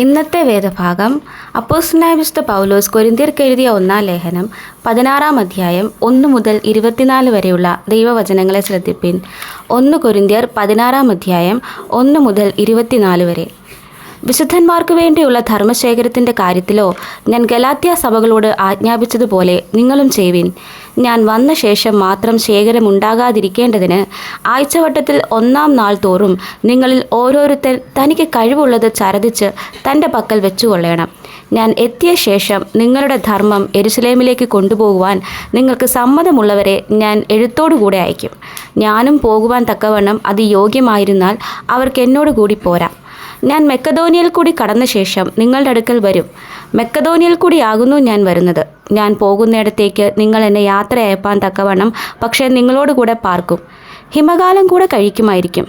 ഇന്നത്തെ വേദഭാഗം അപ്പോസ്തലനായ വിശുദ്ധ പൗലോസ് കൊരിന്ത്യർക്ക് എഴുതിയ 1-ാം ലേഖനം 16-ാം അധ്യായം 1 മുതൽ 24 വരെയുള്ള ദൈവവചനങ്ങളെ ശ്രദ്ധിപ്പിൻ. 1 കൊരിന്ത്യർ 16-ാം അധ്യായം 1 മുതൽ 24 വരെ. വിശുദ്ധന്മാർക്ക് വേണ്ടിയുള്ള ധർമ്മശേഖരത്തിൻ്റെ കാര്യത്തിലോ ഞാൻ ഗലാത്യ സഭകളോട് ആജ്ഞാപിച്ചതുപോലെ നിങ്ങളും ചെയ്യുവിൻ. ഞാൻ വന്ന ശേഷം മാത്രം ശേഖരമുണ്ടാകാതിരിക്കേണ്ടതിന് ആഴ്ചവട്ടത്തിൽ 1-ാം നാൾ തോറും നിങ്ങളിൽ ഓരോരുത്തൻ തനിക്ക് കഴിവുള്ളത് ചരദിച്ച് തൻ്റെ പക്കൽ വെച്ചുകൊള്ളണം. ഞാൻ എത്തിയ ശേഷം നിങ്ങളുടെ ധർമ്മം യെരുശലേമിലേക്ക് കൊണ്ടുപോകുവാൻ നിങ്ങൾക്ക് സമ്മതമുള്ളവരെ ഞാൻ എഴുത്തോടുകൂടെ അയക്കും. ഞാനും പോകുവാൻ തക്കവണ്ണം അത് യോഗ്യമായിരുന്നാൽ അവർക്ക് എന്നോട് കൂടി പോരാം. ഞാൻ മെക്കദോനിയയിൽ കൂടി കടന്ന ശേഷം നിങ്ങളുടെ അടുക്കൽ വരും. മെക്കദോനിയയിൽ കൂടിയാകുന്നു ഞാൻ വരുന്നത്. ഞാൻ പോകുന്നിടത്തേക്ക് നിങ്ങൾ എന്നെ യാത്ര അയപ്പാൻ തക്കവണ്ണം പക്ഷേ നിങ്ങളോടുകൂടെ പാർക്കും. ഹിമകാലം കൂടെ കഴിക്കുമായിരിക്കും.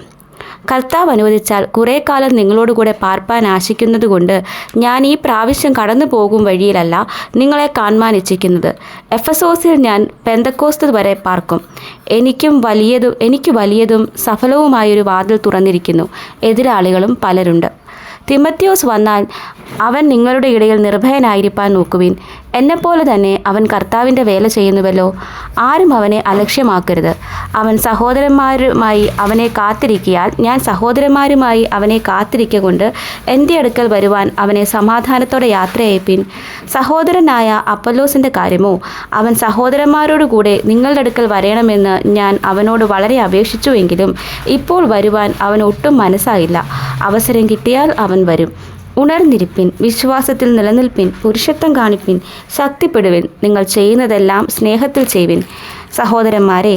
കർത്താവ് അനുവദിച്ചാൽ കുറേ കാലം നിങ്ങളോടുകൂടെ പാർപ്പാൻ ആശിക്കുന്നതുകൊണ്ട് ഞാൻ ഈ പ്രാവശ്യം കടന്നു പോകും വഴിയിലല്ല നിങ്ങളെ കാണുവാൻ ഇച്ഛിക്കുന്നത്. എഫെസോസിൽ ഞാൻ പെന്തക്കോസ്ത് വരെ പാർക്കും. എനിക്ക് വലിയതും സഫലവുമായൊരു വാതിൽ തുറന്നിരിക്കുന്നു. എതിരാളികളും പലരുണ്ട്. തിമത്യോസ് വന്നാൽ അവൻ നിങ്ങളുടെ ഇടയിൽ നിർഭയനായിരിക്കാൻ നോക്കുവിൻ. എന്നെപ്പോലെ തന്നെ അവൻ കർത്താവിൻ്റെ വേല ചെയ്യുന്നുവല്ലോ. ആരും അവനെ അലക്ഷ്യമാക്കരുത്. അവൻ സഹോദരന്മാരുമായി അവനെ കാത്തിരിക്കിയാൽ ഞാൻ സഹോദരന്മാരുമായി അവനെ കാത്തിരിക്കൊണ്ട് എൻ്റെ അടുക്കൽ വരുവാൻ അവനെ സമാധാനത്തോടെ യാത്ര അയപ്പിൻ. സഹോദരനായ അപ്പൊല്ലോസിൻ്റെ കാര്യമോ, അവൻ സഹോദരന്മാരോടുകൂടെ നിങ്ങളുടെ അടുക്കൽ വരണമെന്ന് ഞാൻ അവനോട് വളരെ അപേക്ഷിച്ചുവെങ്കിലും ഇപ്പോൾ വരുവാൻ അവൻ ഒട്ടും മനസ്സായില്ല. അവസരം കിട്ടിയാൽ അവൻ വരും. ഉണർന്നിരിപ്പിൻ, വിശ്വാസത്തിൽ നിലനിൽപ്പിൻ, പുരുഷത്വം കാണിപ്പിൻ, ശക്തിപ്പെടുവിൻ. നിങ്ങൾ ചെയ്യുന്നതെല്ലാം സ്നേഹത്തിൽ ചെയ്യുവിൻ. സഹോദരന്മാരെ,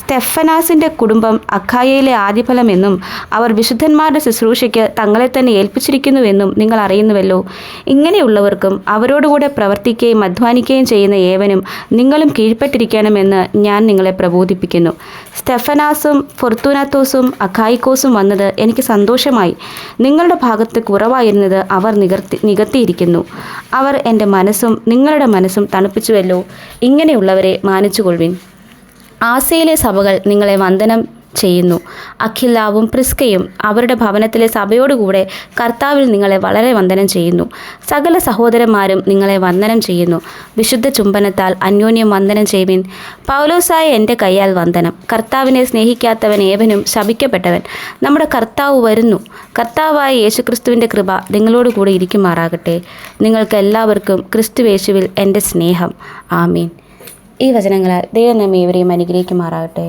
സ്തെഫനാസിൻ്റെ കുടുംബം അഖായയിലെ ആദിഫലമെന്നും അവർ വിശുദ്ധന്മാരുടെ ശുശ്രൂഷയ്ക്ക് തങ്ങളെ തന്നെ ഏൽപ്പിച്ചിരിക്കുന്നുവെന്നും നിങ്ങൾ അറിയുന്നുവല്ലോ. ഇങ്ങനെയുള്ളവർക്കും അവരോടുകൂടെ പ്രവർത്തിക്കുകയും അധ്വാനിക്കുകയും ചെയ്യുന്ന ഏവനും നിങ്ങളും കീഴ്പ്പെട്ടിരിക്കണമെന്ന് ഞാൻ നിങ്ങളെ പ്രബോധിപ്പിക്കുന്നു. സ്തെഫനാസും ഫൊർത്തൂനാത്തോസും അഖായിക്കോസും വന്നത് എനിക്ക് സന്തോഷമായി. നിങ്ങളുടെ ഭാഗത്ത് കുറവായിരുന്നത് അവർ നികത്തിയിരിക്കുന്നു. അവർ എൻ്റെ മനസ്സും നിങ്ങളുടെ മനസ്സും തണുപ്പിച്ചുവല്ലോ. ഇങ്ങനെയുള്ളവരെ മാനിച്ചുകൊള്ളുവിൻ. ആസയിലെ സഭകൾ നിങ്ങളെ വന്ദനം ചെയ്യുന്നു. അഖിലാവും പ്രിസ്കയും അവരുടെ ഭവനത്തിലെ സഭയോടുകൂടെ കർത്താവിൽ നിങ്ങളെ വളരെ വന്ദനം ചെയ്യുന്നു. സകല സഹോദരന്മാരും നിങ്ങളെ വന്ദനം ചെയ്യുന്നു. വിശുദ്ധ ചുംബനത്താൽ അന്യോന്യം വന്ദനം ചെയ്യുവിൻ. പൗലോസായ എൻ്റെ കയ്യാൽ വന്ദനം. കർത്താവിനെ സ്നേഹിക്കാത്തവൻ ഏവനും ശപിക്കപ്പെട്ടവൻ. നമ്മുടെ കർത്താവ് വരുന്നു. കർത്താവായ യേശുക്രിസ്തുവിൻ്റെ കൃപ നിങ്ങളോടുകൂടി ഇരിക്കുമാറാകട്ടെ. നിങ്ങൾക്ക് എല്ലാവർക്കും ക്രിസ്തുയേശുവിൽ എൻ്റെ സ്നേഹം. ആമീൻ. ഈ വചനങ്ങളാൽ ദൈവം നമ്മെ ഏവരെയും അനുഗ്രഹിക്കുമാറാകട്ടെ.